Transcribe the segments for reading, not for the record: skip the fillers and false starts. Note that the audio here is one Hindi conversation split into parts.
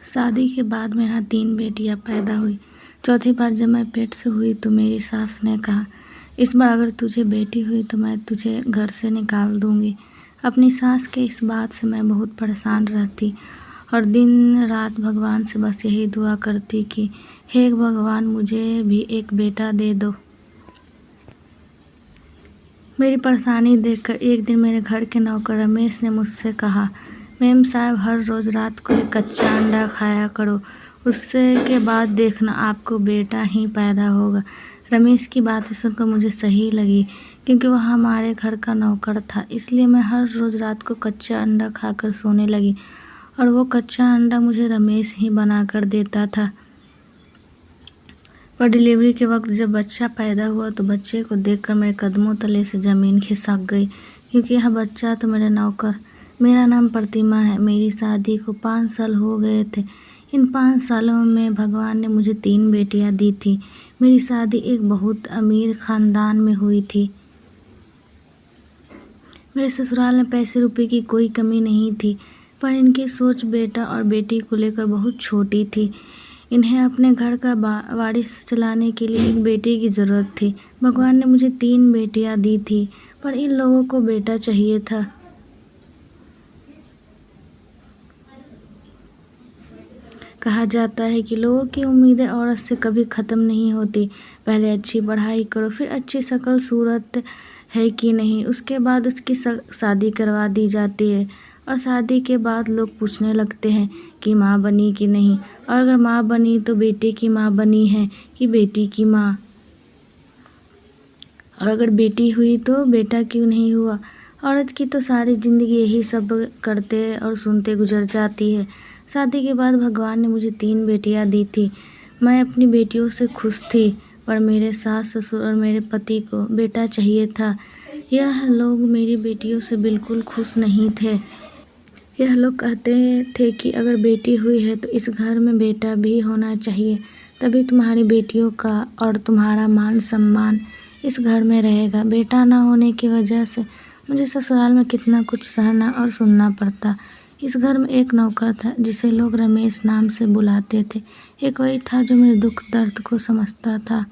शादी के बाद मेरा 3 बेटियां पैदा हुई। चौथी बार जब मैं पेट से हुई तो मेरी सास ने कहा, इस बार अगर तुझे बेटी हुई तो मैं तुझे घर से निकाल दूंगी। अपनी सास के इस बात से मैं बहुत परेशान रहती और दिन रात भगवान से बस यही दुआ करती कि हे भगवान, मुझे भी एक बेटा दे दो। मेरी परेशानी देखकर एक दिन मेरे घर के नौकर रमेश ने मुझसे कहा, मेम साहब, हर रोज़ रात को एक कच्चा अंडा खाया करो, उससे के बाद देखना आपको बेटा ही पैदा होगा। रमेश की बातें सुनकर मुझे सही लगी, क्योंकि वह हमारे घर का नौकर था। इसलिए मैं हर रोज़ रात को कच्चा अंडा खाकर सोने लगी और वो कच्चा अंडा मुझे रमेश ही बना कर देता था। पर डिलीवरी के वक्त जब बच्चा पैदा हुआ तो बच्चे को देखकर मेरे कदमों तले से ज़मीन खिसक गई, क्योंकि यह बच्चा तो मेरा नाम प्रतिमा है। मेरी शादी को 5 साल हो गए थे। इन 5 सालों में भगवान ने मुझे 3 बेटियां दी थी। मेरी शादी एक बहुत अमीर ख़ानदान में हुई थी। मेरे ससुराल में पैसे रुपए की कोई कमी नहीं थी, पर इनकी सोच बेटा और बेटी को लेकर बहुत छोटी थी। इन्हें अपने घर का वारिस चलाने के लिए एक बेटे की ज़रूरत थी। भगवान ने मुझे 3 बेटियां दी थी, पर इन लोगों को बेटा चाहिए था। कहा जाता है कि लोगों की उम्मीदें औरत से कभी ख़त्म नहीं होती। पहले अच्छी पढ़ाई करो, फिर अच्छी शक्ल सूरत है कि नहीं, उसके बाद उसकी शादी करवा दी जाती है। और शादी के बाद लोग पूछने लगते हैं कि माँ बनी कि नहीं, और अगर माँ बनी तो बेटे की माँ बनी है कि बेटी की माँ, और अगर बेटी हुई तो बेटा क्यों नहीं हुआ। औरत की तो सारी ज़िंदगी यही सब करते और सुनते गुजर जाती है। शादी के बाद भगवान ने मुझे 3 बेटियां दी थी। मैं अपनी बेटियों से खुश थी, पर मेरे सास ससुर और मेरे पति को बेटा चाहिए था। यह लोग मेरी बेटियों से बिल्कुल खुश नहीं थे। यह लोग कहते थे कि अगर बेटी हुई है तो इस घर में बेटा भी होना चाहिए, तभी तुम्हारी बेटियों का और तुम्हारा मान सम्मान इस घर में रहेगा। बेटा ना होने की वजह से मुझे ससुराल में कितना कुछ सहना और सुनना पड़ता। इस घर में एक नौकर था जिसे लोग रमेश नाम से बुलाते थे। एक वही था जो मेरे दुख दर्द को समझता था।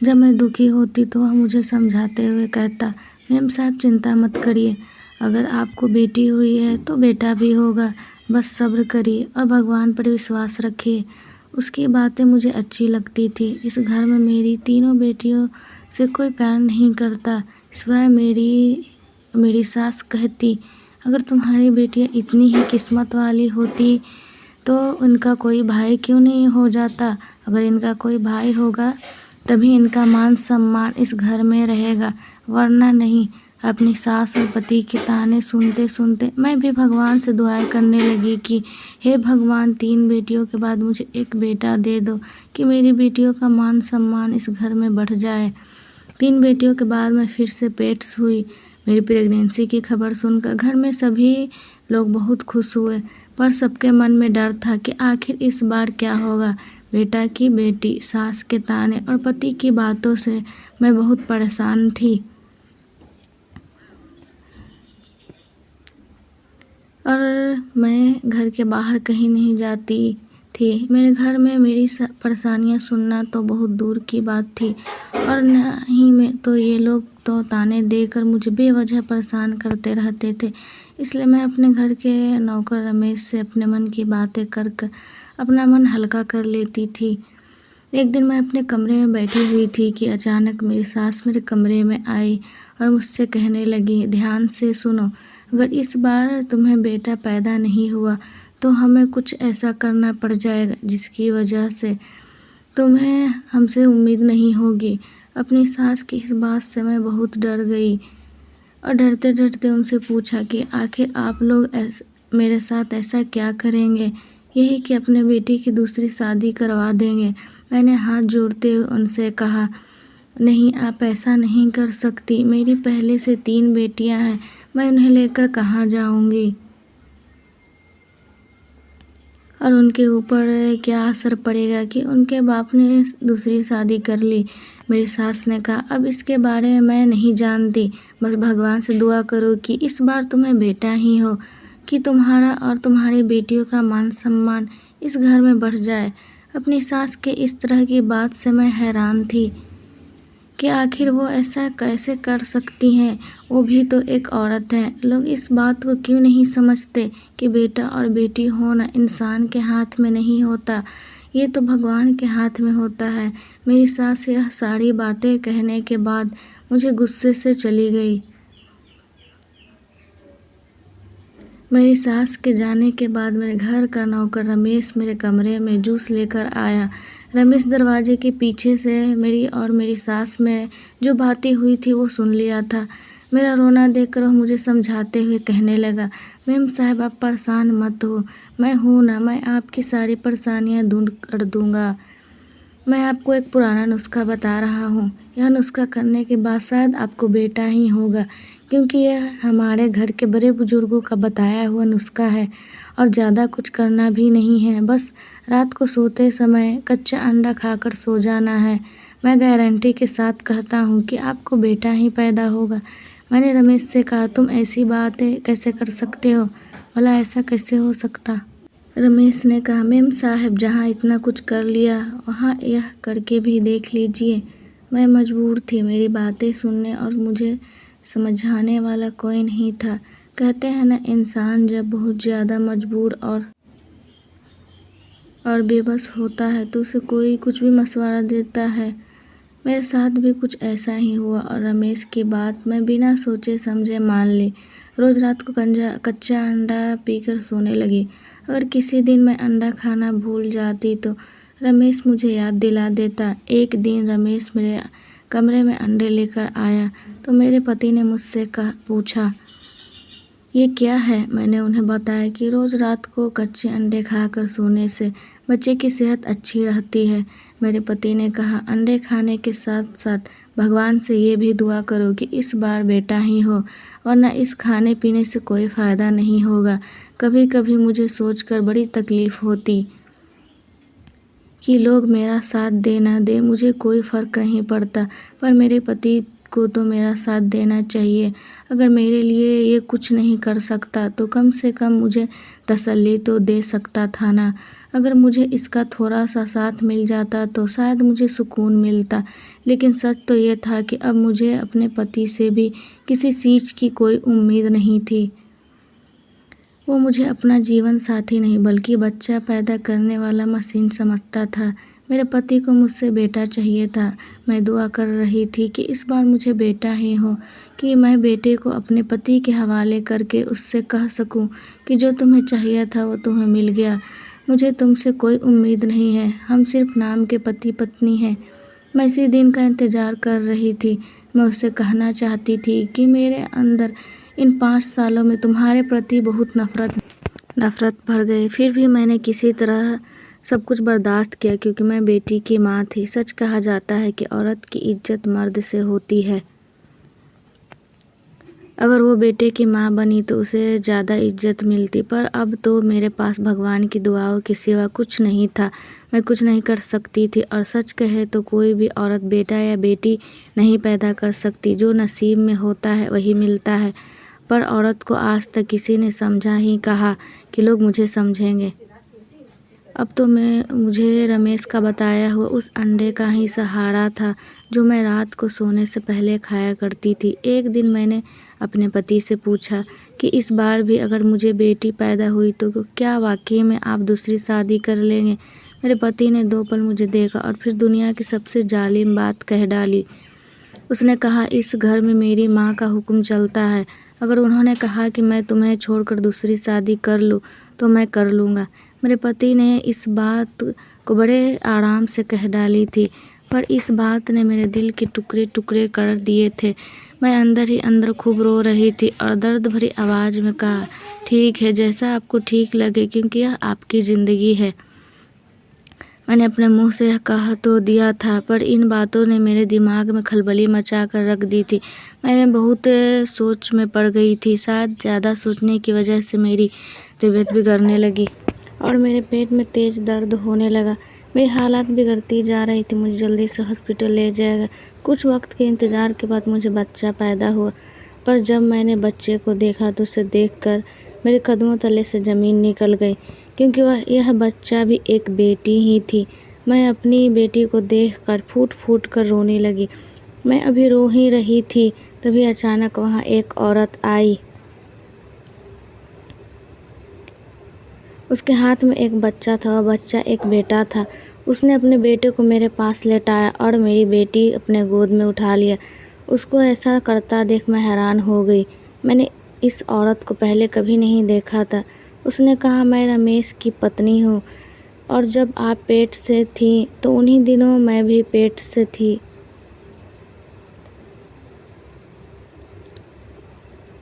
जब मैं दुखी होती तो वह मुझे समझाते हुए कहता, मेम साहब, चिंता मत करिए, अगर आपको बेटी हुई है तो बेटा भी होगा, बस सब्र करिए और भगवान पर विश्वास रखिए। उसकी बातें मुझे अच्छी लगती थी। इस घर में मेरी तीनों बेटियों से कोई प्यार नहीं करता, सिवाय मेरी सास कहती, अगर तुम्हारी बेटियां इतनी ही किस्मत वाली होती तो इनका कोई भाई क्यों नहीं हो जाता। अगर इनका कोई भाई होगा तभी इनका मान सम्मान इस घर में रहेगा, वरना नहीं। अपनी सास और पति के ताने सुनते सुनते मैं भी भगवान से दुआएं करने लगी कि हे भगवान, 3 बेटियों के बाद मुझे एक बेटा दे दो, कि मेरी बेटियों का मान सम्मान इस घर में बढ़ जाए। 3 बेटियों के बाद मैं फिर से पेट्स हुई। मेरी प्रेगनेंसी की खबर सुनकर घर में सभी लोग बहुत खुश हुए, पर सबके मन में डर था कि आखिर इस बार क्या होगा। बेटा की बेटी, सास के ताने और पति की बातों से मैं बहुत परेशान थी और मैं घर के बाहर कहीं नहीं जाती थी। मेरे घर में मेरी परेशानियां सुनना तो बहुत दूर की बात थी, और न ही मैं तो ये लोग तो ताने देकर मुझे बेवजह परेशान करते रहते थे। इसलिए मैं अपने घर के नौकर रमेश से अपने मन की बातें कर अपना मन हल्का कर लेती थी। एक दिन मैं अपने कमरे में बैठी हुई थी कि अचानक मेरी सास मेरे कमरे में आई और मुझसे कहने लगी, ध्यान से सुनो, अगर इस बार तुम्हें बेटा पैदा नहीं हुआ तो हमें कुछ ऐसा करना पड़ जाएगा जिसकी वजह से तुम्हें हमसे उम्मीद नहीं होगी। अपनी सास की इस बात से मैं बहुत डर गई और डरते डरते उनसे पूछा कि आखिर आप लोग मेरे साथ ऐसा क्या करेंगे, यही कि अपने बेटी की दूसरी शादी करवा देंगे। मैंने हाथ जोड़ते हुए उनसे कहा, नहीं, आप ऐसा नहीं कर सकती। मेरी पहले से 3 बेटियां हैं, मैं उन्हें लेकर कहाँ जाऊंगी और उनके ऊपर क्या असर पड़ेगा कि उनके बाप ने दूसरी शादी कर ली। मेरी सास ने कहा, अब इसके बारे में मैं नहीं जानती, बस भगवान से दुआ करो कि इस बार तुम्हें बेटा ही हो, कि तुम्हारा और तुम्हारी बेटियों का मान सम्मान इस घर में बढ़ जाए। अपनी सास के इस तरह की बात से मैं हैरान थी कि आखिर वो ऐसा कैसे कर सकती हैं। वो भी तो एक औरत है। लोग इस बात को क्यों नहीं समझते कि बेटा और बेटी होना इंसान के हाथ में नहीं होता, ये तो भगवान के हाथ में होता है। मेरी सास यह सारी बातें कहने के बाद मुझे गुस्से से चली गई। मेरी सास के जाने के बाद मेरे घर का नौकर रमेश मेरे कमरे में जूस लेकर आया। रमेश दरवाजे के पीछे से मेरी और मेरी सास में जो बातें हुई थी वो सुन लिया था। मेरा रोना देखकर वह मुझे समझाते हुए कहने लगा, मेम साहब आप परेशान मत हो, मैं हूँ ना, मैं आपकी सारी परेशानियाँ दूर कर दूँगा। मैं आपको एक पुराना नुस्खा बता रहा हूँ। यह नुस्खा करने के बाद शायद आपको बेटा ही होगा, क्योंकि यह हमारे घर के बड़े बुजुर्गों का बताया हुआ नुस्खा है और ज़्यादा कुछ करना भी नहीं है। बस रात को सोते समय कच्चा अंडा खाकर सो जाना है। मैं गारंटी के साथ कहता हूँ कि आपको बेटा ही पैदा होगा। मैंने रमेश से कहा, तुम ऐसी बातें कैसे कर सकते हो? भला ऐसा कैसे हो सकता? रमेश ने कहा, मेम साहब जहाँ इतना कुछ कर लिया वहाँ यह करके भी देख लीजिए। मैं मजबूर थी, मेरी बातें सुनने और मुझे समझाने वाला कोई नहीं था। कहते हैं ना, इंसान जब बहुत ज़्यादा मजबूर और बेबस होता है तो उसे कोई कुछ भी मशवरा देता है। मेरे साथ भी कुछ ऐसा ही हुआ और रमेश की बात मैं बिना सोचे समझे मान ली। रोज़ रात को कच्चा अंडा पीकर सोने लगी। अगर किसी दिन मैं अंडा खाना भूल जाती तो रमेश मुझे याद दिला देता। एक दिन रमेश मेरे कमरे में अंडे लेकर आया तो मेरे पति ने मुझसे पूछा, ये क्या है? मैंने उन्हें बताया कि रोज़ रात को कच्चे अंडे खाकर सोने से बच्चे की सेहत अच्छी रहती है। मेरे पति ने कहा, अंडे खाने के साथ साथ भगवान से ये भी दुआ करो कि इस बार बेटा ही हो, वरना इस खाने पीने से कोई फ़ायदा नहीं होगा। कभी कभी मुझे सोचकर बड़ी तकलीफ़ होती कि लोग मेरा साथ दे ना दे, मुझे कोई फ़र्क नहीं पड़ता, पर मेरे पति को तो मेरा साथ देना चाहिए। अगर मेरे लिए ये कुछ नहीं कर सकता तो कम से कम मुझे तसल्ली तो दे सकता था ना। अगर मुझे इसका थोड़ा सा साथ मिल जाता तो शायद मुझे सुकून मिलता। लेकिन सच तो ये था कि अब मुझे अपने पति से भी किसी चीज़ की कोई उम्मीद नहीं थी। वो मुझे अपना जीवन साथी नहीं बल्कि बच्चा पैदा करने वाला मशीन समझता था। मेरे पति को मुझसे बेटा चाहिए था। मैं दुआ कर रही थी कि इस बार मुझे बेटा ही हो, कि मैं बेटे को अपने पति के हवाले करके उससे कह सकूं कि जो तुम्हें चाहिए था वो तुम्हें मिल गया। मुझे तुमसे कोई उम्मीद नहीं है, हम सिर्फ नाम के पति पत्नी हैं। मैं इसी दिन का इंतज़ार कर रही थी। मैं उससे कहना चाहती थी कि मेरे अंदर इन 5 सालों में तुम्हारे प्रति बहुत नफ़रत भर गई। फिर भी मैंने किसी तरह सब कुछ बर्दाश्त किया, क्योंकि मैं बेटी की माँ थी। सच कहा जाता है कि औरत की इज्जत मर्द से होती है। अगर वो बेटे की माँ बनी तो उसे ज़्यादा इज्जत मिलती, पर अब तो मेरे पास भगवान की दुआओं के सिवा कुछ नहीं था। मैं कुछ नहीं कर सकती थी, और सच कहे तो कोई भी औरत बेटा या बेटी नहीं पैदा कर सकती। जो नसीब में होता है वही मिलता है। पर औरत को आज तक किसी ने समझा ही कहा कि लोग मुझे समझेंगे। अब तो मुझे रमेश का बताया हुआ उस अंडे का ही सहारा था जो मैं रात को सोने से पहले खाया करती थी। एक दिन मैंने अपने पति से पूछा कि इस बार भी अगर मुझे बेटी पैदा हुई तो क्या वाकई में आप दूसरी शादी कर लेंगे? मेरे पति ने 2 पल मुझे देखा और फिर दुनिया की सबसे जालिम बात कह डाली। उसने कहा, इस घर में मेरी माँ का हुक्म चलता है। अगर उन्होंने कहा कि मैं तुम्हें छोड़कर दूसरी शादी कर लूँ तो मैं कर लूँगा। मेरे पति ने इस बात को बड़े आराम से कह डाली थी, पर इस बात ने मेरे दिल के टुकड़े टुकड़े कर दिए थे। मैं अंदर ही अंदर खूब रो रही थी और दर्द भरी आवाज़ में कहा, ठीक है, जैसा आपको ठीक लगे, क्योंकि यह आपकी ज़िंदगी है। मैंने अपने मुंह से कह तो दिया था, पर इन बातों ने मेरे दिमाग में खलबली मचा कर रख दी थी। मैं बहुत सोच में पड़ गई थी। शायद ज़्यादा सोचने की वजह से मेरी तबीयत बिगड़ने लगी और मेरे पेट में तेज़ दर्द होने लगा। मेरी हालत बिगड़ती जा रही थी। मुझे जल्दी से हॉस्पिटल ले जाएगा। कुछ वक्त के इंतज़ार के बाद मुझे बच्चा पैदा हुआ, पर जब मैंने बच्चे को देखा तो उसे देखकर मेरे कदमों तले से ज़मीन निकल गई, क्योंकि यह बच्चा भी एक बेटी ही थी। मैं अपनी बेटी को देखकर फूट फूट कर रोने लगी। मैं अभी रो ही रही थी, तभी अचानक वहाँ एक औरत आई। उसके हाथ में एक बच्चा था, वह बच्चा एक बेटा था। उसने अपने बेटे को मेरे पास लेटाया और मेरी बेटी अपने गोद में उठा लिया। उसको ऐसा करता देख मैं हैरान हो गई। मैंने इस औरत को पहले कभी नहीं देखा था। उसने कहा, मैं रमेश की पत्नी हूँ और जब आप पेट से थी तो उन्हीं दिनों मैं भी पेट से थी।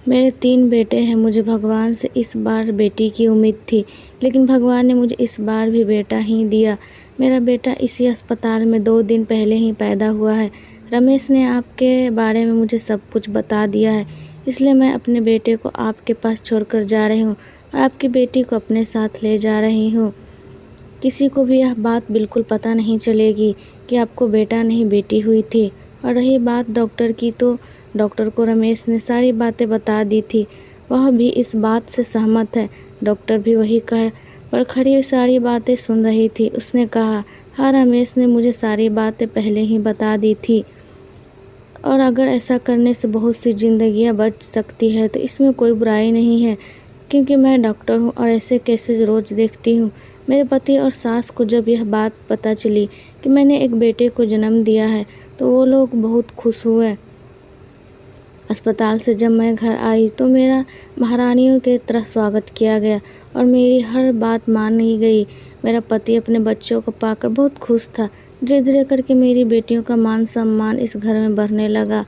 मेरे 3 बेटे हैं। मुझे भगवान से इस बार बेटी की उम्मीद थी, लेकिन भगवान ने मुझे इस बार भी बेटा ही दिया। मेरा बेटा इसी अस्पताल में 2 दिन पहले ही पैदा हुआ है। रमेश ने आपके बारे में मुझे सब कुछ बता दिया है, इसलिए मैं अपने बेटे को आपके पास छोड़कर जा रही हूँ और आपकी बेटी को अपने साथ ले जा रही हूँ। किसी को भी यह बात बिल्कुल पता नहीं चलेगी कि आपको बेटा नहीं बेटी हुई थी। और रही बात डॉक्टर की, तो डॉक्टर को रमेश ने सारी बातें बता दी थी। वह भी इस बात से सहमत है। डॉक्टर भी वही पर खड़ी सारी बातें सुन रही थी। उसने कहा, हाँ, रमेश ने मुझे सारी बातें पहले ही बता दी थी और अगर ऐसा करने से बहुत सी जिंदगियां बच सकती है तो इसमें कोई बुराई नहीं है, क्योंकि मैं डॉक्टर हूँ और ऐसे केसेस रोज़ देखती हूँ। मेरे पति और सास को जब यह बात पता चली कि मैंने एक बेटे को जन्म दिया है तो वो लोग बहुत खुश हुए। अस्पताल से जब मैं घर आई तो मेरा महारानियों की तरह स्वागत किया गया और मेरी हर बात मानी गई। मेरा पति अपने बच्चों को पाकर बहुत खुश था। धीरे धीरे करके मेरी बेटियों का मान सम्मान इस घर में बढ़ने लगा।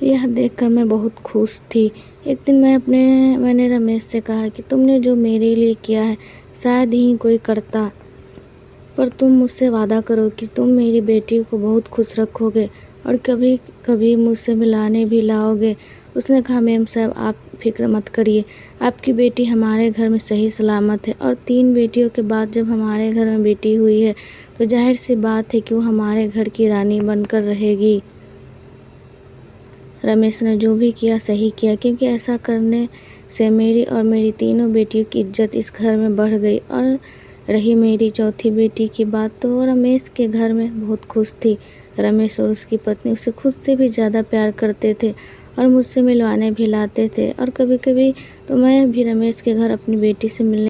यह देखकर मैं बहुत खुश थी। एक दिन मैंने रमेश से कहा कि तुमने जो मेरे लिए किया है शायद ही कोई करता, पर तुम मुझसे वादा करो कि तुम मेरी बेटी को बहुत खुश रखोगे और कभी कभी मुझसे मिलाने भी लाओगे। उसने कहा, मेम साहब, आप फिक्र मत करिए, आपकी बेटी हमारे घर में सही सलामत है और 3 बेटियों के बाद जब हमारे घर में बेटी हुई है तो जाहिर सी बात है कि वो हमारे घर की रानी बनकर रहेगी। रमेश ने जो भी किया सही किया, क्योंकि ऐसा करने से मेरी और मेरी तीनों बेटियों की इज्जत इस घर में बढ़ गई। और रही मेरी चौथी बेटी की बात, तो वो रमेश के घर में बहुत खुश थी। रमेश और उसकी पत्नी उसे खुद से भी ज़्यादा प्यार करते थे और मुझसे मिलवाने भी लाते थे और कभी कभी तो मैं भी रमेश के घर अपनी बेटी से मिलने